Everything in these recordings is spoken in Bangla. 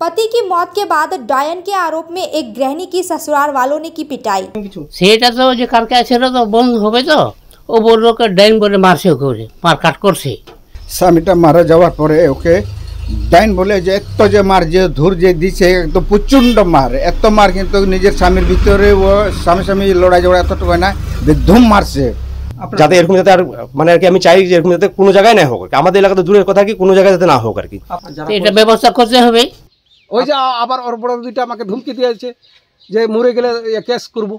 पति की मौत के बाद डायन के आरोप में एक गृहिणी की ससुराल वालों ने की पिटाई। সেটা তো যে কালকে ছিল তো বন্ধ হবে তো ও বললো কে ডাইন বলে মারছে ওকে মারকাট করছে। স্বামীটা মারা যাওয়ার পরে ওকে ডাইন বলে যে এত যে মার যে ধূর যে দিচ্ছে একদম প্রচণ্ড মার, এত মার কিন্তু নিজের স্বামীর ভিতরে ও স্বামী লড়াই ঝগড়া এতটুকু না ধুম মারছে। যাতে এরকম যাতে আর মানে আর কি আমি চাই যে এরকম যাতে কোনো জায়গায় না হোক, আমাদের এলাকাতে দূরের কথা কি কোনো জায়গায় যাতে না হোক আর কি, এটা ব্যবস্থা করতে হবে। ওই যে আবার ওর বড় দুইটা আমাকে ধমকি দিয়েছে যে মরে গেলে কেস করব।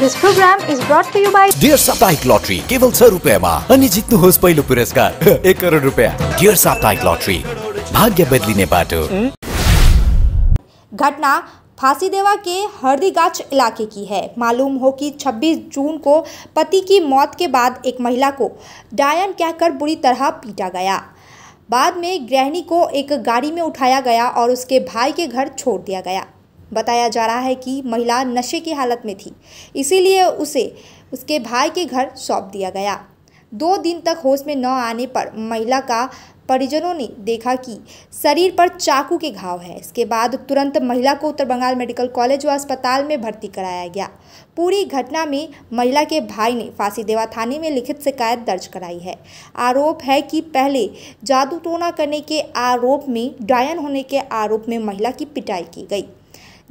This program is brought to you by Dear साप्ताहिक लॉटरी केवल 100 रुपयामा अनि जित्नुहोस् पहिलो पुरस्कार 1 करोड रुपैयाँ। डियर साप्ताहिक लॉटरी भाग्य बदलिने बाटो। घटना फांसीदेवा के हरदीगाछ इलाके की है। मालूम हो कि 26 जून को पति की मौत के बाद एक महिला को डायन कहकर बुरी तरह पीटा गया। बाद में गृहिणी को एक गाड़ी में उठाया गया और उसके भाई के घर छोड़ दिया गया। बताया जा रहा है कि महिला नशे की हालत में थी, इसीलिए उसे उसके भाई के घर सौंप दिया गया। 2 दिन तक होश में न आने पर महिला का परिजनों ने देखा कि शरीर पर चाकू के घाव है। इसके बाद तुरंत महिला को उत्तर बंगाल मेडिकल कॉलेज व अस्पताल में भर्ती कराया गया। पूरी घटना में महिला के भाई ने फांसीदेवा थाने में लिखित शिकायत दर्ज कराई है। आरोप है कि पहले जादू टोना करने के आरोप में डायन होने के आरोप में महिला की पिटाई की गई,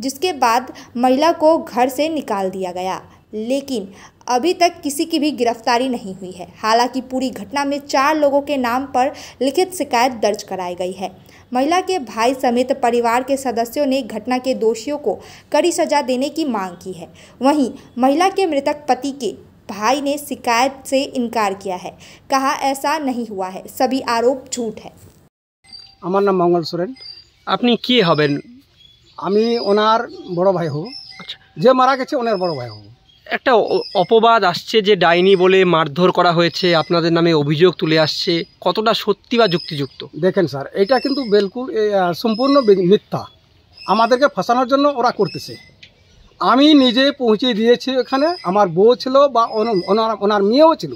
जिसके बाद महिला को घर से निकाल दिया गया, लेकिन अभी तक किसी की भी गिरफ्तारी नहीं हुई है। हालांकि पूरी घटना में 4 लोगों के नाम पर लिखित शिकायत दर्ज कराई गई है। महिला के भाई समेत परिवार के सदस्यों ने घटना के दोषियों को कड़ी सजा देने की मांग की है। वहीं महिला के मृतक पति के भाई ने शिकायत से इनकार किया है, कहा ऐसा नहीं हुआ है, सभी आरोप झूठ है। আমার নাম মঙ্গল সোরেন। আপনি কি হবেন? আমি ওনার বড় ভাই হব। আচ্ছা, যে মারা গেছে ওনার বড় ভাই হব। একটা অপবাদ আসছে যে ডাইনি বলে মারধর করা হয়েছে, আপনাদের নামে অভিযোগ তুলে আসছে, কতটা সত্যি বা যুক্তিযুক্ত? দেখেন স্যার, এটা কিন্তু বিলকুল সম্পূর্ণ মিথ্যা। আমাদেরকে ফাঁসানোর জন্য ওরা করতেছে। আমি নিজে পৌঁছে দিয়েছি এখানে, আমার বউ ছিল বা ওনার মেয়েও ছিল।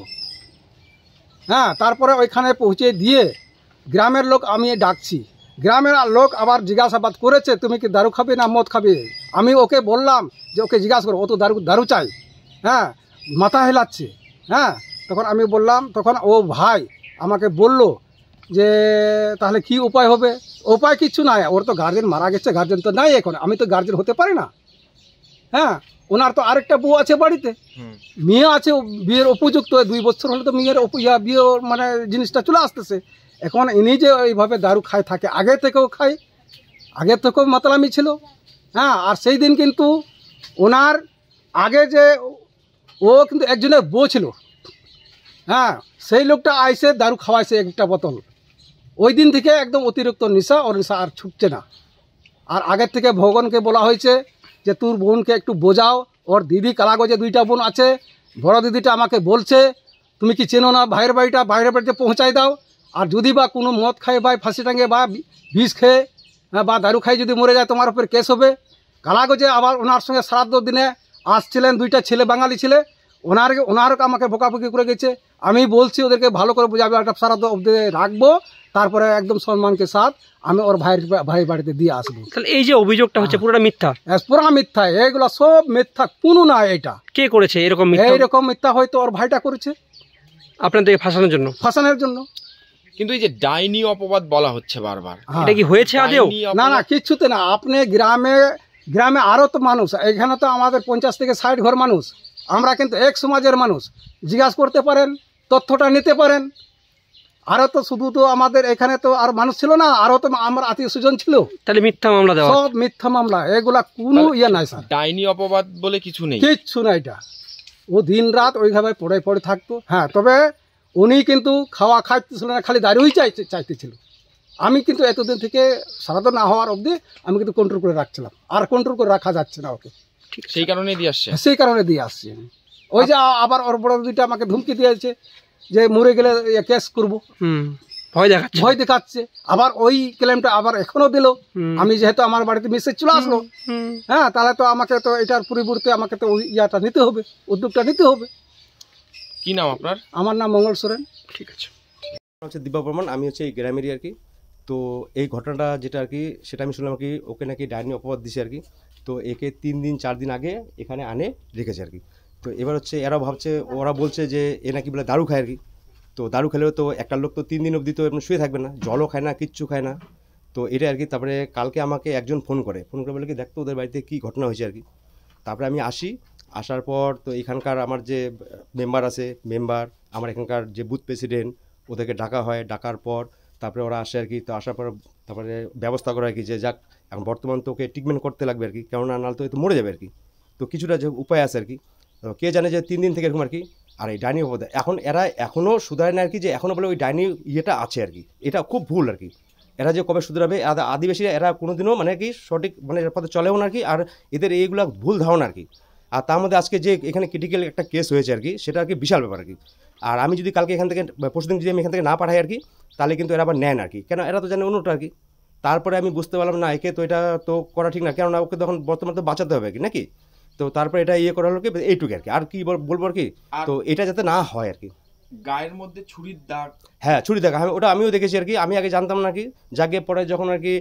হ্যাঁ, তারপরে ওইখানে পৌঁছে দিয়ে গ্রামের লোক আমি ডাকছি, গ্রামের লোক আবার জিজ্ঞাসাবাদ করেছে তুমি কি দারু খাবে না মদ খাবে। আমি ওকে বললাম যে ওকে জিজ্ঞাসা করো, ও তো দারু চাই। হ্যাঁ, মাথা হেলাচ্ছে। হ্যাঁ, তখন আমি বললাম, তখন ও ভাই আমাকে বলল যে তাহলে কি উপায় হবে। উপায় কিছু নাই, ওর তো গার্জেন মারা গেছে, গার্জেন তো নাই এখন, আমি তো গার্জেন হতে পারি না। হ্যাঁ, ওনার তো আরেকটা বউ আছে বাড়িতে, মেয়ে আছে বিয়ের উপযুক্ত, 2 বছর হলে তো মেয়ের বিয়ে মানে জিনিসটা চলে আসতেছে। এখন ইনি যে এইভাবে দারু খায় থাকে, আগে থেকেও খায়, আগে থেকেও মাতলামি ছিল। হ্যাঁ, আর সেই দিন কিন্তু ওনার আগে যে ও কিন্তু একজনের বউ ছিল, হ্যাঁ, সেই লোকটা আইসে দারু খাওয়াইছে একটা বোতল। ওই দিন থেকে একদম অতিরিক্ত নেশা, ওর নেশা আর ছুটছে না। আর আগের থেকে ভগবানকে বলা হয়েছে যে তোর বোনকে একটু বোঝাও, ওর দিদি কালাগজে 2টা বোন আছে, বড় দিদিটা আমাকে বলছে তুমি কি চেনো না ভাইয়ের বাড়িটা, বাইরের বাড়িতে পৌঁছাই দাও। আর যদি বা কোনো মদ খায় বা ফাঁসি টাঙে বা বিষ খেয়ে বা দারু খাই যদি মরে যায় তোমার উপর কেস হবে। কালাগজে আবার ওনার সঙ্গে শ্রাদ্ধ দিনে আসছিলেন 2টা ছেলে, বাঙালি ছেলে, ওনারও আমাকে বকাবকি করে গেছে। আমি বলছি ওদেরকে ভালো করে বোঝাবে, একটা শ্রাদ্ধ অবধি রাখবো, তারপরে একদম সম্মানকে সাথ আমি ওর ভাই বাড়িতে দিয়ে আসবো। তাহলে এই যে অভিযোগটা হচ্ছে পুরোটা মিথ্যা? পুরা মিথ্যা, এইগুলো সব মিথ্যা, কোনো না। এটা কে করেছে এরকম মিথ্যা? এইরকম মিথ্যা হয়তো ওর ভাইটা করেছে, আপনাদেরকে ফাঁসানোর জন্য। ফাঁসানোর জন্য। কিন্তু এই যে ডাইনি অপবাদ বলা হচ্ছে বারবার, এটা কি হয়েছে আদেও? না, কিচ্ছুতে না। আপনি গ্রামে আরো তো মানুষ, এখানে তো আমাদের 50 থেকে 60 ঘর মানুষ, আমরা কিন্তু এক সমাজের মানুষ। জিজ্ঞাসা করতে পারেন, তথ্যটা নিতে পারেন। আরো তো শুধু তো আমাদের এখানে তো আর মানুষ ছিল না, আরো তো আমার আত্মীয় স্বজন ছিল। তাহলে মিথ্যা মামলা দেওয়া? সব মিথ্যা মামলা, এগুলা কোনো ইয়ে নাই স্যার। ডাইনি অপবাদ বলে কিছু নেই, কিচ্ছু না। এটা ও দিন রাত ওইভাবে পড়ে থাকতো। হ্যাঁ, তবে উনি কিন্তু খাইতেছিল না, খালি দাঁড়িয়েই চাইতেছিল। আমি কিন্তু এতদিন থেকে সারাদিন না হওয়ার অবধি আমি কিন্তু কন্ট্রোল করে রাখছিলাম, আর কন্ট্রোল করে রাখা যাচ্ছে না ওকে। সেই কারণে দিয়ে আসছে। সেই কারণে দিয়ে আসছি। ওই যে আবার ওর বড় দুইটা আমাকে ধমকি দিয়েছে যে মরে গেলে কেস করবো, ভয় দেখাচ্ছে। আবার ওই ক্লেমটা আবার এখনো দিল। আমি যেহেতু আমার বাড়িতে মেসেজ চলে আসলো, হ্যাঁ, তাহলে তো আমাকে তো এটার পরিবর্তে আমাকে তো ওই ইয়াটা নিতে হবে, উদ্যোগটা নিতে হবে। কি নাম আপনার? আমার নাম মঙ্গল সোরেন। ঠিক আছে। হচ্ছে দিব্যা বর্মন, আমি হচ্ছে এই গ্রামেরই আর কি। তো এই ঘটনাটা যেটা আর কি সেটা আমি শুনলাম কি ওকে নাকি ডাইনি অপবাদ দিছে আর কি। তো একে 3 দিন 4 দিন আগে এখানে আনে রেখেছে আর কি। তো এবার হচ্ছে এরা ভাবছে, ওরা বলছে যে এ নাকি বলে দারু খায় আর কি। তো দারু খেলেও তো একটা লোক তো 3 দিন অবধি তো এমনি শুয়ে থাকবে না, জলও খায় না, কিচ্ছু খায় না। তো এটা আর কি। তারপরে কালকে আমাকে একজন ফোন করে বলে কি দেখতো ওদের বাড়িতে কী ঘটনা হয়েছে আর কি। তারপরে আমি আসার পর তো এখানকার আমার যে মেম্বার আছে, আমার এখানকার যে বুথ প্রেসিডেন্ট, ওদেরকে ডাকা হয়। ডাকার পর তারপরে ওরা আসে আর কি। তো আসার পর তারপরে ব্যবস্থা করে আর কি যে যাক এখন বর্তমান তো ওকে ট্রিটমেন্ট করতে লাগবে আর কি, কেননা নাহলে তো এ তো মরে যাবে আর কি। তো কিছুটা যে উপায় আছে আর কি। তো কে জানে যে 3 দিন থেকে এরকম আর কি। আর এই ডাইনি অপবাদ এখন এরা এখনও শুধরায় না আর কি, যে এখনও বলে ওই ডাইনি ইয়েটা আছে আর কি। এটা খুব ভুল আর কি। এরা যে কবে শুধরাবে, আদিবাসীরা এরা কোনোদিনও মানে কি সঠিক মানে এর পথে চলেও না আর কি। আর এদের এইগুলো ভুল ধারণা আর কি। আর তার মধ্যে আজকে যে এখানে ক্রিটিক্যাল একটা কেস হয়েছে আর কি, সেটা আর কি বিশাল ব্যাপার আর কি। আর আমি যদি কালকে এখান থেকে পরশুদিন যদি আমি এখান থেকে না পাঠাই আর কি, তাহলে কিন্তু এরা আবার নেন আর কি, কেন এরা তো জানে অন্যটা আর কি। তারপরে আমি বুঝতে পারলাম না একে তো এটা তো করা ঠিক না, কেননা ওকে তখন বর্তমানে তো বাঁচাতে হবে কি নাকি। তো তারপরে এটা ইয়ে করা হলো কি এইটুকু আর কি। আর কি বলবো আর কি। তো এটা যাতে না হয় আর কি। গায়ের মধ্যে ছুরির দাগ, হ্যাঁ ছুরি দাগ, ওটা আমিও দেখেছি আর কি। আমি আগে জানতাম না কি, যাকে পরে যখন আর কি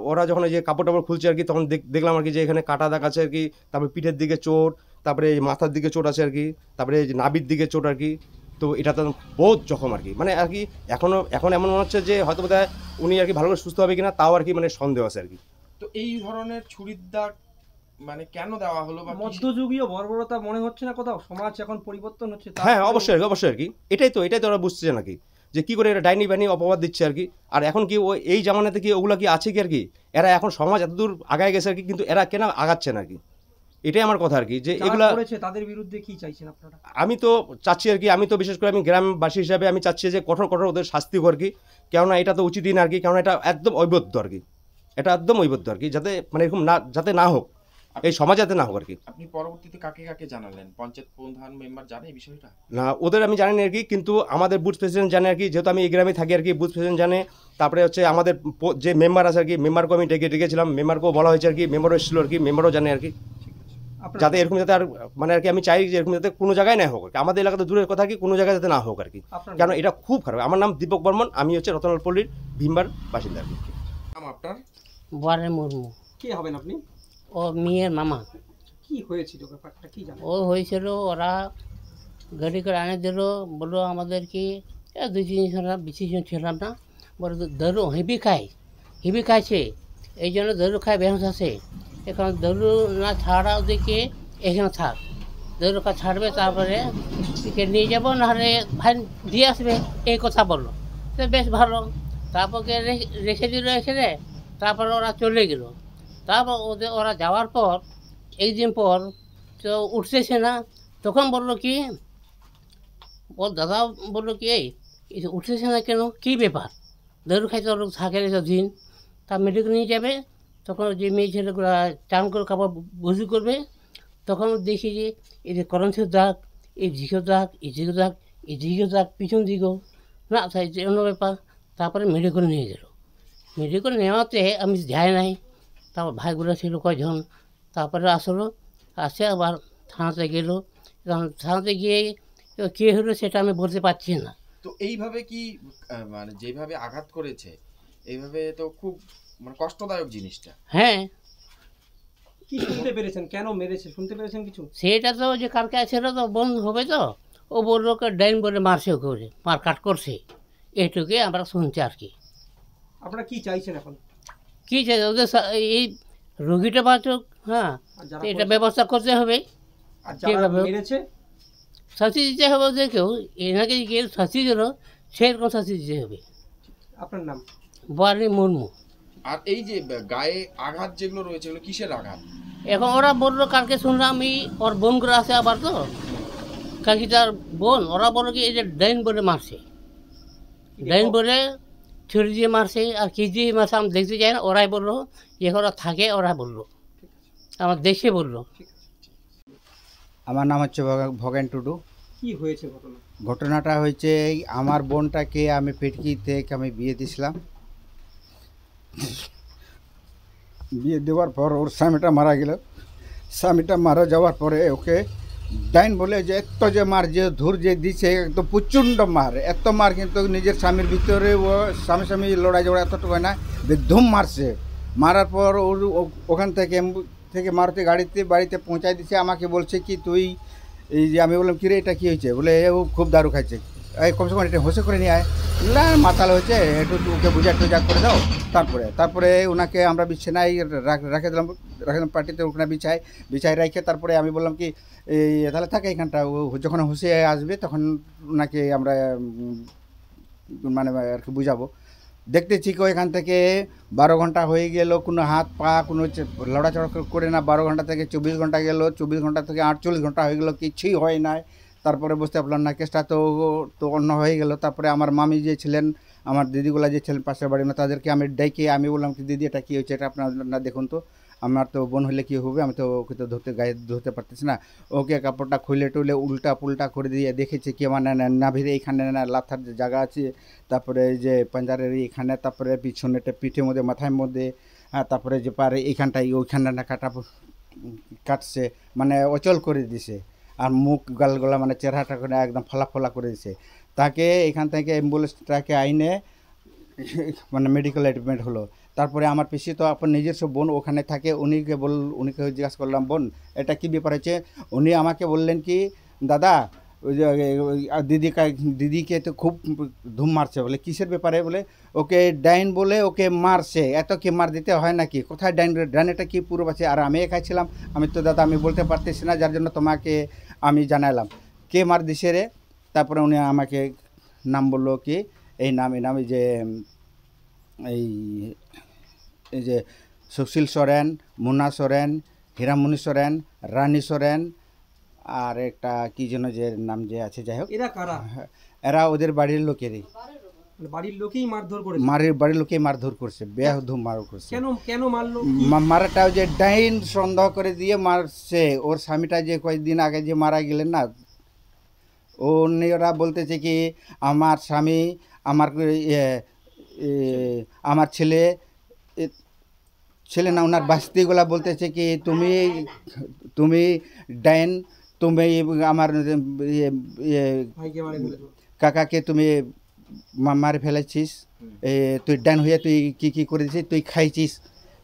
ওরা যখন এই যে কাপড় টাপড় খুলছে আর কি, তখন দেখলাম আর কি যে এখানে কাটা দাগ আছে আর কি। তারপরে পিঠের দিকে চোট, তারপরে এই মাথার দিকে চোট আছে আর কি, তারপরে এই যে নাভির দিকে চোট আর কি। তো এটা তো বহুত জখম আর কি, মানে আর কি এখন এমন মনে হচ্ছে যে হয়তো বোধহয় উনি আর কি ভালো করে সুস্থ হবে কিনা, তাও আর কি মানে সন্দেহ আছে আর কি। তো এই ধরনের ছুরির দাগ মানে কেন দেওয়া হলো বা মধ্যযুগীয় বর্বরতা মনে হচ্ছে না কোথাও? সমাজ এখন পরিবর্তন হচ্ছে। হ্যাঁ অবশ্যই আর কি। এটাই তো ওরা বুঝছে নাকি যে কী করে এরা ডাইনি বাইনি অপবাদ দিচ্ছে আর কি। আর এখন কি ওই এই জামানাতে কি ওগুলো কি আছে কি আর কি। এরা এখন সমাজ এতদূর আগায় গেছে আর কি, কিন্তু এরা কেন আগাচ্ছে না আর কি। এটাই আমার কথা আর কি, যে এগুলা তাদের বিরুদ্ধে কি চাইছেন আপনারা? আমি তো চাচ্ছি আর কি, আমি তো বিশেষ করে আমি গ্রামবাসী হিসাবে আমি চাচ্ছি যে কঠোর ওদের শাস্তি আর কি। কেননা এটা তো উচিতই না আর কি, কেননা এটা একদম অবৈধ আর কি। এটা একদম অবৈধ আর কি, যাতে মানে এরকম না যাতে না হোক, এই সমাজ যাতে না হোক আর কি। আপনি পরবর্তীতে কাকে কাকে জানালেন? পঞ্চায়েত প্রধান মেম্বার জানে এই বিষয়টা? না ওদের আমি জানি না আর কি, কিন্তু আমাদের বুথ প্রেসিডেন্ট জানে আর কি, যেহেতু আমি এই গ্রামে থাকি আর কি, বুথ প্রেসিডেন্ট জানে। তারপরে হচ্ছে আমাদের যে মেম্বার আছে আর কি, মেম্বারকেও আমি ডেকেছিলাম, মেম্বারকেও বলা হয়েছে আর কি, মেম্বারও এসেছিল আর কি, মেম্বারও জানে আর কি। যাতে এরকম যাতে আর মানে আর কি আমি চাই যে এরকম যাতে কোনো জায়গায় না হোক, আমাদের এলাকাতে দূরের কথা কি কোনো জায়গায় যাতে না হোক আর কি। কারণ এটা খুব খারাপ। আমার নাম দীপক বর্মন, আমি হচ্ছে রতনলালপল্লীর ভীমবার বাসিন্দা আর কি। আপনার বারে মুর্মু। কে হবেন আপনি? ও মেয়ের মামা। কি হয়েছিল ব্যাপারটা কি জানেন? ও হয়েছিল ওরা গাড়ি করে আনে দিল, বললো আমাদের কি 2-3 জন বেশি জন ছিলাম না, বলে দারু হেভি খাইছে, এই জন্য দারু খায় বেহস আছে। এখন দারু না ছাড়া ওদেরকে এখানে থাক, দারু ছাড়বে তারপরে একে নিয়ে যাবো, নাহলে ভাই দিয়ে আসবে, এই কথা বললো। তো বেশ ভালো। তারপরকে রেখে দিল এখানে। তারপর ওরা চলে গেল। তারপর ওরা যাওয়ার পর একদিন পর তো উঠতেছে না, তখন বললো কি ওর দাদা বললো কি এই উঠতেছে না কেন, কী ব্যাপার, দারু খাইতে লোক থাকে না দিন। তা মেডিকেল নিয়ে যাবে, তখন যে মেয়ে ছেলেগুলো চান করে কাপড় বসি করবে, তখন দেখি যে এই যে করন্থের দাগ, এই দিকেও দাগ, এই দিকেও দাগ, এই দিকেও দাগ, পিছন দিকেও না, তাই যে অন্য ব্যাপার। তারপরে মেডিকেল নিয়ে গেল। মেডিকেল নেওয়াতে আমি যাই নাই, তারপর ভাইগুলো ছিল কয়জন। তারপরে আসে আবার থানাতে গেল। থানাতে গিয়ে কে হলো সেটা আমি বলতে পারছি না। তো এইভাবে কি মানে যেভাবে আঘাত করেছে এইভাবে তো খুব মানে কষ্টদায়ক জিনিসটা। হ্যাঁ। কি শুনতে পেরেছেন, কেন মেরেছে শুনতে পেরেছেন কিছু? সেটা তো যে কালকে সেটা তো বন্ধ হবে। তো ও বললো ডাইন বলে মারছে, ওকে মার কাট করছে, এইটুকুই আমরা শুনছি আর কি। আপনারা কি চাইছেন এখন? কী চাই ওদের এই রোগীটা বাঁচুক। হ্যাঁ, এটা ব্যবস্থা করতে হবে। মেরেছে শাস্তি দিতে হবে ওদেরকেও, এনাকে গিয়ে শাস্তি দিল সেরকম শাস্তি দিতে হবে। আপনার নাম? বারে মুর্মু। আর এই যে গায়ে আঘাত যেগুলো রয়েছে এগুলো কিসের আঘাত? এখন ওরা বললো, কালকে শুনলাম ওর বোন করে আসে আবার, তো কাকি তার বোন, ওরা বললো কি এই যে ডাইন বলে মারছে, ডাইন বলে ছুরি দিয়ে মারছে। আর কি দিয়ে মারছে আমি দেখতে যাই না, ওরাই বললো যে ওরা থাকে, ওরা বললো, আমার দেখে বললো। আমার নাম হচ্ছে ভগেন টুডু। কি হয়েছে ঘটনা? ঘটনাটা হয়েছে আমার বোনটাকে আমি পেটকি থেকে আমি বিয়ে দিয়েছিলাম। বিয়ে দেওয়ার পর ওর স্বামীটা মারা গেল। স্বামীটা মারা যাওয়ার পরে ওকে ডাইন বলে যে এত যে মার যে ধূর যে দিছে একদম প্রচণ্ড মার, এত মার কিন্তু নিজের স্বামীর ভিতরে ও স্বামী স্বামী লড়াই ঝগড়া এতটুকু হয় না, ধুম মারছে। মারার পর ওখান থেকে মারুতি বাড়িতে পৌঁছাই দিচ্ছে। আমাকে বলছে কি তুই এই যে, আমি বললাম কিরে এটা কী হয়েছে, বলে ও খুব দারু খাইছে, এই কমসে কম এটা হোসে করে নিয়ে আয়, না মাতাল হয়েছে একটু ওকে বুঝা টুজা করে দাও। তারপরে ওনাকে আমরা বিছানায় রেখে দিলাম পার্টিতে, ওখানে বিছাই রেখে তারপরে আমি বললাম কি এই তাহলে থাকে এখানটা, ও যখন হুঁশে আসবে তখন ওনাকে আমরা মানে আর কি বুঝাবো। দেখতেছি কি এখান থেকে 12 ঘন্টা হয়ে গেল, কোনো হাত পা কোনো লড়াচড়া করে না। 12 ঘন্টা থেকে 24 ঘন্টা গেল, 24 ঘন্টা থেকে 48 ঘন্টা হয়ে গেল, কিছুই হয় নাই। তারপরে বুঝতে পারলাম না, কেসটা তো অন্য হয়ে গেল। তারপরে আমার মামি যে ছিলেন, আমার দিদিগুলা যে ছিলেন পাশের বাড়ি, তাদেরকে আমি ডেকে আমি বললাম কি দিদি এটা কী হয়েছে, এটা আপনারা দেখুন তো, আমার তো বোন হলে কী হবে, আমি তো ওকে তো গায়ে ধরতে পারতেছি না। ওকে কাপড়টা খুলে টুলে উল্টা পুল্টা করে দিয়ে দেখেছি কি আমার নাভির এইখানে না লাথার যে জায়গা আছে, তারপরে যে পাঞ্জারের এইখানে, তারপরে পিছনে পিঠের মধ্যে মাথার মধ্যে, তারপরে যে পারে এইখানটায় ওইখানে না কাটছে, মানে অচল করে দিছে। আর মুখ গালগলা মানে চেহারাটা করে একদম ফলা করে দিছে। তাকে এখান থেকে অ্যাম্বুলেন্সটাকে আইনে মানে মেডিকেল ট্রিটমেন্ট হলো। তারপরে আমার পিসি তো আপনার নিজস্ব বোন ওখানে থাকে, উনিকে জিজ্ঞাসা করলাম বোন এটা কী ব্যাপার হয়েছে। উনি আমাকে বললেন কি দাদা ওই যে দিদিকে তো খুব ধুম মারছে। বলে কিসের ব্যাপারে, বলে ওকে ডাইন বলে ওকে মারছে। এত কি মার দিতে হয় নাকি, কোথায় ডাইনেটা কি পুরো আছে। আর আমি একাই ছিলাম, আমি তো দাদা আমি বলতে পারতেছি না, যার জন্য তোমাকে আমি জানালাম কে মার দিছে রে। তারপরে উনি আমাকে নাম বললো কি এই নাম যে এই যে সুশীল সোরেন, মুন্না সোরেন, হীরামণি সোরেন, রানী সোরেন, আর একটা কি যেন যে নাম যে আছে, যাই হোক। এরা কারা? এরা ওদের বাড়ির লোকেরই, বাড়ির লোকেই মারধর করেছে। বাড়ির লোকেই মারধর করছে, বেহুদুম মার করছে। কেন মারলো? মারাটা যে ডাইন সন্দেহ করে দিয়ে মারছে। ওর স্বামীটা যে কয়েকদিন আগে যে মারা গেলেন না, ওরা বলতেছে কি আমার স্বামী আমার ছেলে না ওনার বাস্তিগুলা বলতেছে কি তুমি ডাইন, তুমি আমার কাকাকে তুমি মারে ফেলেছিস, তুই ডাইন হয়ে তুই কি করে দিছিস, তুই খাইছিস,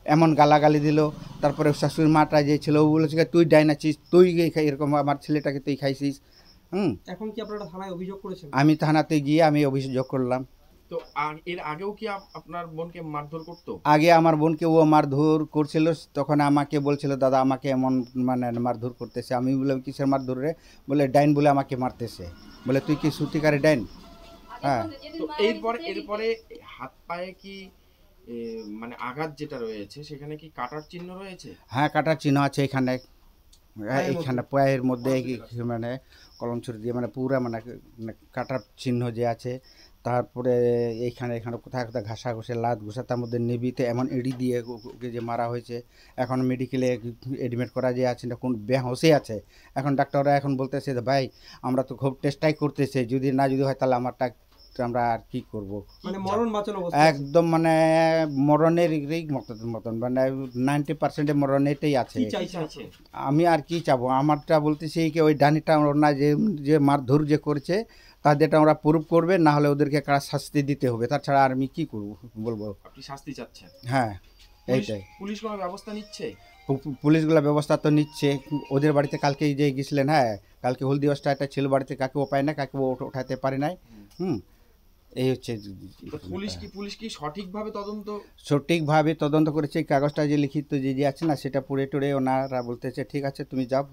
এমন গালাগালি দিল। তারপরে শাশুড়ি মাটা যে ছিল ও বলেছে তুই ডাইন আছিস, তুই এরকম আমার ছেলেটাকে তুই খাইছিস। এখন কি আপনারা থানায় অভিযোগ করেছেন? আমি থানাতে গিয়ে আমি অভিযোগ করলাম। তো এর আগেও কি আপনার বোনকে মারধর করতো? আগে আমার বোনকে ও মারধর করছিল, তখন আমাকে বলছিল দাদা আমাকে এমন মানে মারধর করতেছে। আমি বললাম কিসের মারধর রে, বলে ডাইন বলে আমাকে মারতেছে। বলে তুই কি সত্যিকারে ডাইন? হ্যাঁ। তো এরপরে হাত পায়ে কি মানে আঘাত যেটা রয়েছে সেখানে কি কাটার চিহ্ন রয়েছে? হ্যাঁ কাটার চিহ্ন আছে এইখানে পায়ের মধ্যে মানে কলম ছুরি দিয়ে মানে পুরো মানে কাটার চিহ্ন যে আছে। তারপরে এইখানে কোথায় ঘাসা ঘষে লাত ঘুষা, তার মধ্যে নেবিতে এমন এড়ি দিয়ে ওকে যে মারা হয়েছে। এখন মেডিকেলে এডমিট করা যে আছে না, কোন বেহোশে আছে। এখন ডাক্তাররা এখন বলতেছে ভাই আমরা তো খুব চেষ্টাই করতেছে, যদি হয় তাহলে আমরা আর কি করব, মানে মরণ বাঁচানো একদম মানে মরণের মতন মানে 90% মরণেরটাই আছে। আমি আর কি চাবো, আমারটা বলতেছি কি ওই ডানিটা ওরা যে মারধর যে করছে তাদেরটা ওরা প্রুফ করবে, না হলে ওদেরকে কারা শাস্তি দিতে হবে, তাছাড়া আর আমি কি করবো বলবো। আপনি শাস্তি চাচ্ছেন? হ্যাঁ এইটাই। পুলিশ কোনো ব্যবস্থা নিচ্ছে? পুলিশগুলো ব্যবস্থা তো নিচ্ছে। ওদের বাড়িতে কালকে যে গেছিলেন, হ্যাঁ কালকে হলদি অবস্থা একটা ছিল বাড়িতে, কাকে ও পায় না, কাকে ও ওঠাতে পারে নাই। এই হচ্ছে পুলিশ কি সঠিকভাবে তদন্ত করেছে। কাগজটা যে লিখিত যে আছে না সেটা পড়ে টড়ে ওনারা বলতেছে ঠিক আছে তুমি যাও,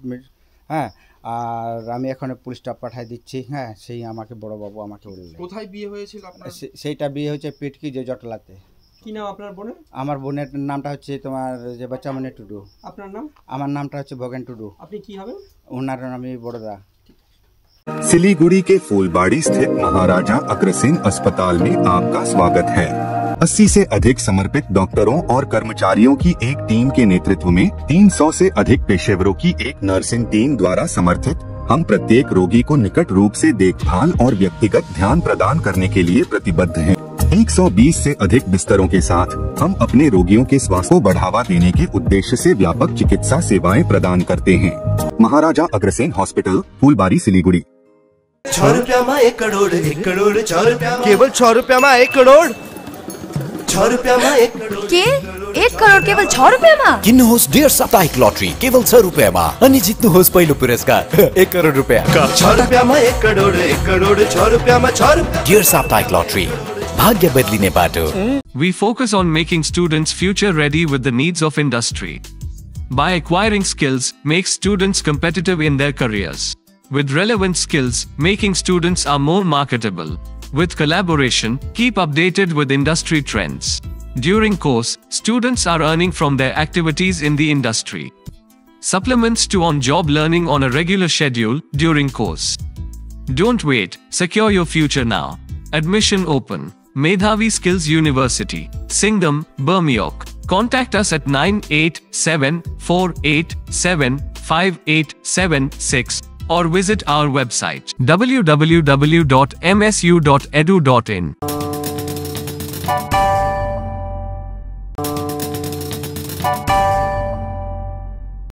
হ্যাঁ আর আমি এখন পুলিশটা পাঠাই দিচ্ছি। হ্যাঁ সেই আমাকে বড়বাবু আমাকে বললেন। কোথায় বিয়ে হয়েছিল আপনার? সেইটা বিয়ে হয়েছে পিটকি যে জটলাতে। কি নাম আপনার বোনের? আমার বোনের নামটা হচ্ছে তোমার যে বাচ্চামণি টুডু। আপনার নাম? আমার নামটা হচ্ছে ভগেন টুডু। আপনি কি হবেন? ওনার নাম বড়দা। सिलीगुड़ी के फूलबाड़ी स्थित महाराजा अग्रसेन अस्पताल में आपका स्वागत है। 80 से अधिक समर्पित डॉक्टरों और कर्मचारियों की एक टीम के नेतृत्व में 300 से अधिक पेशेवरों की एक नर्सिंग टीम द्वारा समर्थित हम प्रत्येक रोगी को निकट रूप से देखभाल और व्यक्तिगत ध्यान प्रदान करने के लिए प्रतिबद्ध हैं। 120 से अधिक बिस्तरों के साथ हम अपने रोगियों के स्वास्थ्य को बढ़ावा देने के उद्देश्य से व्यापक चिकित्सा सेवाएं प्रदान करते हैं। महाराजा अग्रसेन हॉस्पिटल, फूलबारी, सिलीगुड़ी। 6 रुपया में 1 करोड़, 1 करोड़ 6 रुपया में। केवल 6 रुपया में 1 करोड़। 6 रुपया में 1 करोड़ के 1 करोड़ केवल 6 रुपया में। किन्नुहोस् डेढ साप्ताहिक लटरी केवल 6 रुपैयाँमा अनि जित्नुहोस् पहिलो पुरस्कार 1 करोड रुपैयाँ। 6 रुपया में 1 करोड़, 1 करोड़ 6 रुपया में 6 रुपया। डेढ साप्ताहिक लटरी, भाग्य बदलिने बाटो। We focus on making students future ready with the needs of industry. By acquiring skills, make students competitive in their careers. With relevant skills, making students are more marketable. With collaboration, keep updated with industry trends. During course, students are earning from their activities in the industry. Supplements to on-job learning on a regular schedule during course. Don't wait, secure your future now. Admission open. Medhavi Skills University, Singham, Bermioc. Contact us at 9874875876 or visit our website www.msu.edu.in.